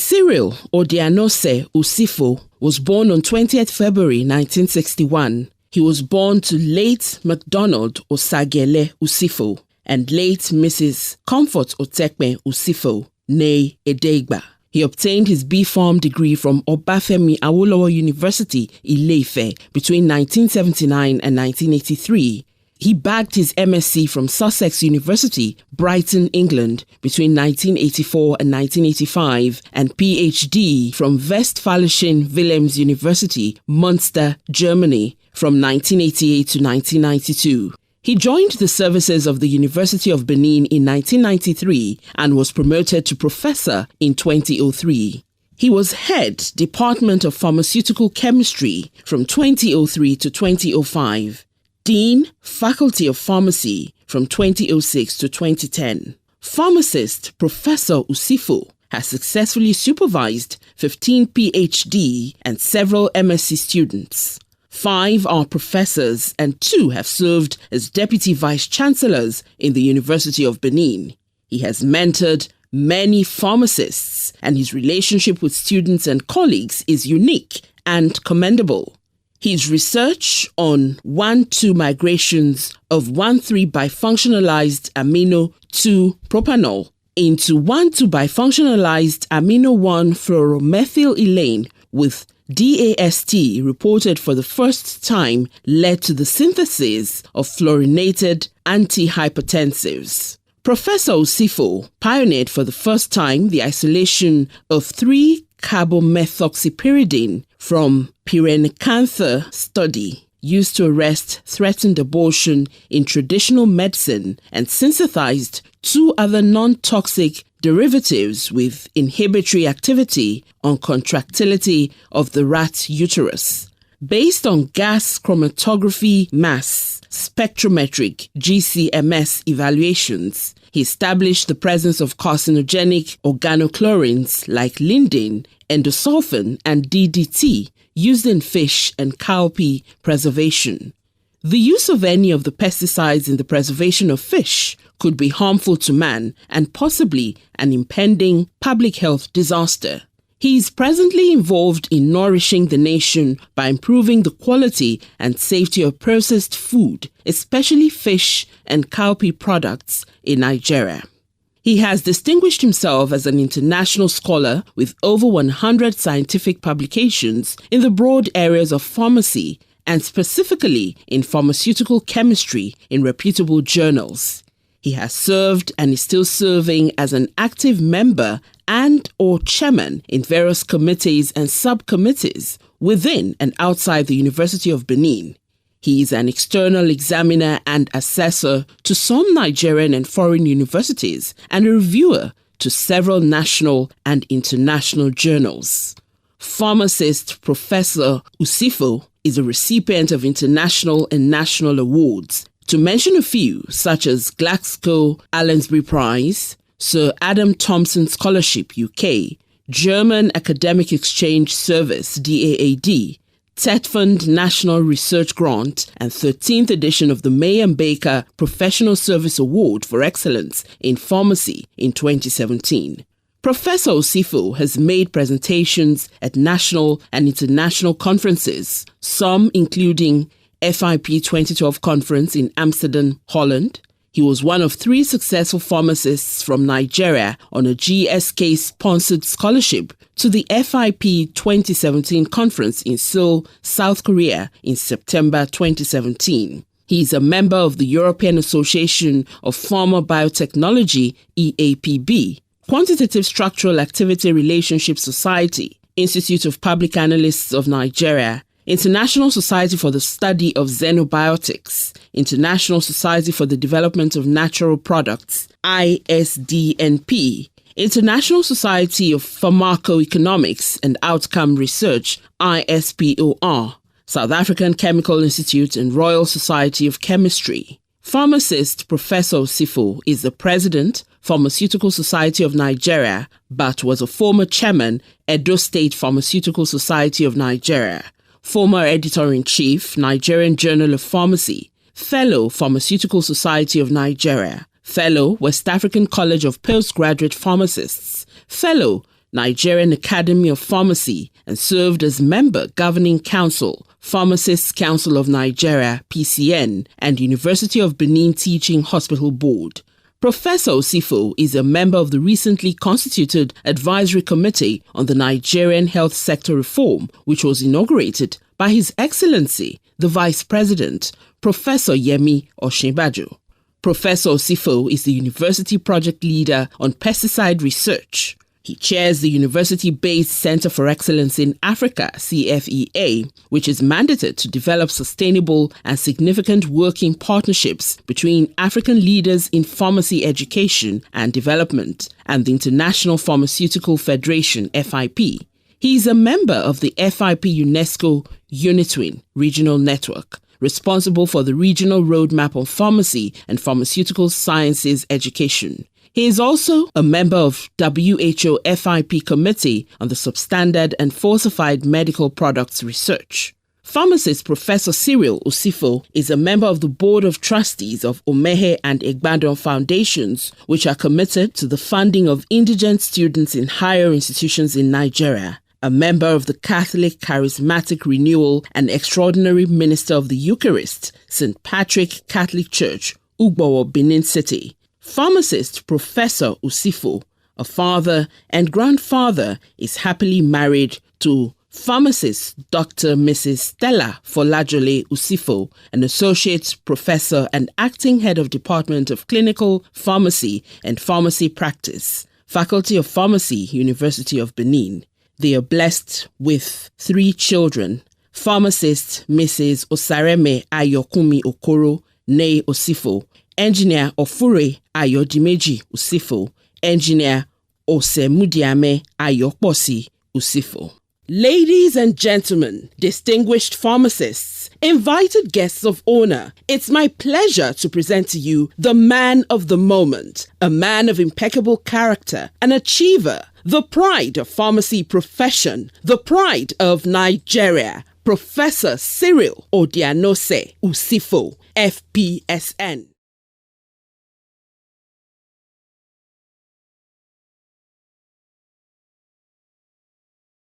Cyril Usifoh was born on 20th February 1961. He was born to late MacDonald Osagele Usifoh and late Mrs. Comfort Otekpe Usifoh, née Edegba. He obtained his B.Pharm degree from Obafemi Awolowo University, Ile-Ife, between 1979 and 1983. He bagged his MSc from Sussex University, Brighton, England, between 1984 and 1985, and PhD from Westfälischen Wilhelms University, Münster, Germany, from 1988 to 1992. He joined the services of the University of Benin in 1993 and was promoted to professor in 2003. He was head Department of Pharmaceutical Chemistry from 2003 to 2005. Dean, Faculty of Pharmacy from 2006 to 2010. Pharmacist Professor Usifoh has successfully supervised 15 PhD and several MSc students. 5 are professors and 2 have served as deputy vice-chancellors in the University of Benin. He has mentored many pharmacists, and his relationship with students and colleagues is unique and commendable. His research on 1,2 migrations of 1,3 bifunctionalized amino 2 propanol into 1,2 bifunctionalized amino 1 fluoromethylylane with DAST reported for the first time led to the synthesis of fluorinated antihypertensives. Professor Usifoh pioneered for the first time the isolation of 3-carbomethoxypyridine from pyrenecantha study used to arrest threatened abortion in traditional medicine and synthesized 2 other non-toxic derivatives with inhibitory activity on contractility of the rat uterus. Based on gas chromatography mass spectrometric GCMS evaluations, he established the presence of carcinogenic organochlorines like linden, endosulfan, and DDT used in fish and cowpea preservation. The use of any of the pesticides in the preservation of fish could be harmful to man and possibly an impending public health disaster. He is presently involved in nourishing the nation by improving the quality and safety of processed food, especially fish and cowpea products in Nigeria. He has distinguished himself as an international scholar with over 100 scientific publications in the broad areas of pharmacy and specifically in pharmaceutical chemistry in reputable journals. He has served and is still serving as an active member and/or chairman in various committees and subcommittees within and outside the University of Benin. He is an external examiner and assessor to some Nigerian and foreign universities and a reviewer to several national and international journals. Pharmacist Professor Usifoh is a recipient of international and national awards. To mention a few, such as Glasgow Allensbury Prize, Sir Adam Thompson Scholarship UK, German Academic Exchange Service DAAD, TETFund National Research Grant, and 13th edition of the May and Baker Professional Service Award for Excellence in Pharmacy in 2017. Professor Usifoh has made presentations at national and international conferences, some including FIP 2012 conference in Amsterdam, Holland. He was one of 3 successful pharmacists from Nigeria on a GSK-sponsored scholarship to the FIP 2017 conference in Seoul, South Korea in September 2017. He is a member of the European Association of Pharma Biotechnology, EAPB, Quantitative Structural Activity Relationship Society, Institute of Public Analysts of Nigeria, International Society for the Study of Xenobiotics, International Society for the Development of Natural Products, ISDNP, International Society of Pharmacoeconomics and Outcome Research, ISPOR, South African Chemical Institute and Royal Society of Chemistry. Pharmacist Professor Usifoh is the President, Pharmaceutical Society of Nigeria, but was a former chairman, Edo State Pharmaceutical Society of Nigeria, former editor-in-chief, Nigerian Journal of Pharmacy, fellow Pharmaceutical Society of Nigeria, fellow West African College of Postgraduate Pharmacists, fellow Nigerian Academy of Pharmacy, and served as member governing council, Pharmacists Council of Nigeria, PSN, and University of Benin Teaching Hospital Board. Professor Usifoh is a member of the recently constituted Advisory Committee on the Nigerian Health Sector Reform, which was inaugurated by His Excellency, the Vice President, Professor Yemi Oshinbajo. Professor Usifoh is the university project leader on pesticide research. He chairs the university-based Center for Excellence in Africa, CFEA, which is mandated to develop sustainable and significant working partnerships between African leaders in pharmacy education and development and the International Pharmaceutical Federation, FIP. He is a member of the FIP UNESCO UNITWIN regional network, responsible for the regional roadmap on pharmacy and pharmaceutical sciences education. He is also a member of WHO FIP Committee on the Substandard and Falsified Medical Products Research. Pharmacist Professor Cyril Usifoh is a member of the Board of Trustees of Omehe and Egbadon Foundations, which are committed to the funding of indigent students in higher institutions in Nigeria. A member of the Catholic Charismatic Renewal and Extraordinary Minister of the Eucharist, St. Patrick Catholic Church, Ugbowo, Benin City. Pharmacist Professor Usifoh, a father and grandfather, is happily married to pharmacist Dr. Mrs. Stella Folajole Usifoh, an associate professor and acting head of Department of Clinical Pharmacy and Pharmacy Practice, Faculty of Pharmacy, University of Benin. They are blessed with 3 children: pharmacist Mrs. Osareme Ayokumi Okoro, née Usifoh, Engineer Ofure Ayodimeji Usifoh, Engineer Osemudiame Ayokposi Usifoh. Ladies and gentlemen, distinguished pharmacists, invited guests of honor, it's my pleasure to present to you the man of the moment, a man of impeccable character, an achiever, the pride of pharmacy profession, the pride of Nigeria, Professor Cyril Usifoh, FPSN.